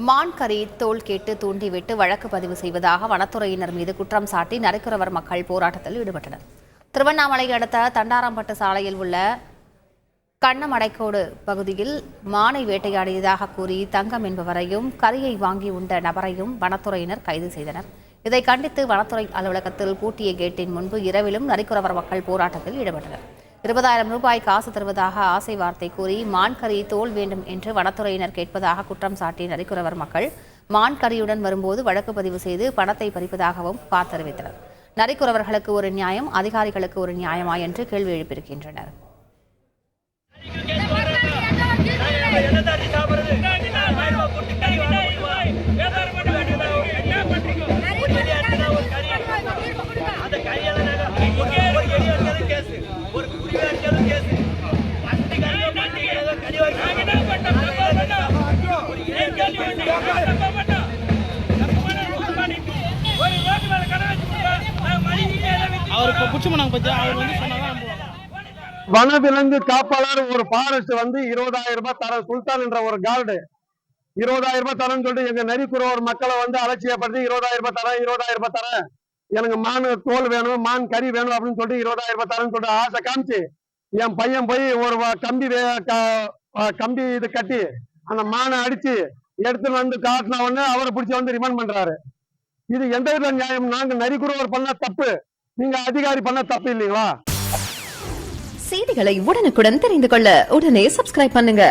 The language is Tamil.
மான் கறி தோல் கேட்டு தூண்டிவிட்டு வழக்கு பதிவு செய்வதாக வனத்துறையினர் மீது குற்றம் சாட்டி நரிக்குறவர் மக்கள் போராட்டத்தில் ஈடுபட்டனர். திருவண்ணாமலை அடுத்த தண்டாரம்பட்டு சாலையில் உள்ள கண்ணமடைக்கோடு பகுதியில் மானை வேட்டையாடியதாக கூறி தங்கம் என்பவரையும் கறியை வாங்கி உண்ட நபரையும் வனத்துறையினர் கைது செய்தனர். இதை கண்டித்து வனத்துறை அலுவலகத்தில் பூட்டிய கேட்டின் முன்பு இரவிலும் நரிக்குறவர் மக்கள் போராட்டத்தில் ஈடுபட்டனர். 20,000 ரூபாய் காசு தருவதாக ஆசை வார்த்தை கூறி மான் கறி தோல் வேண்டும் என்று வனத்துறையினர் கேட்பதாக குற்றம் சாட்டி நரிக்குறவர் மக்கள் மான் கறியுடன் வரும்போது வழக்கு பதிவு செய்து பணத்தை பறிப்பதாகவும் புகார் தெரிவித்தனர். நரிக்குறவர்களுக்கு ஒரு நியாயம், அதிகாரிகளுக்கு ஒரு நியாயமா என்று கேள்வி எழுப்பியிருக்கின்றனர். வனவிலங்கு காப்பாளர் ஒரு ஃபாரஸ்ட் 20,000 ரூபாய் தர சுல்தான் என்ற ஒரு கார்டு 20,000 ரூபாய் தரேன்னு சொல்லிட்டு எங்க நரிக்குறவர் மக்களை அலட்சியப்படுத்தி 20,000 ரூபாய் தரேன் 20,000 ரூபாய் தரேன் எனக்கு மான் தோல் வேணும் மான் கறி வேணும் அப்படின்னு சொல்லிட்டு 20,000 ரூபாய் தரேன்னு சொல்லிட்டு ஆசை காமிச்சு என் பையன் போய் ஒரு கம்பி இது கட்டி அந்த மானை அடிச்சு எடுத்துட்டு வந்து காட்டின உடனே அவரை பிடிச்சி ரிமாண்ட் பண்றாரு. இது எந்த வித நியாயம்? நாங்க நரிக்குறவர் பண்ண தப்பு, நீங்க அதிகாரி பண்ண தப்பு இல்லைங்களா? செய்திகளை உடனுக்குடன் தெரிந்து கொள்ள உடனே சப்ஸ்கிரைப் பண்ணுங்க.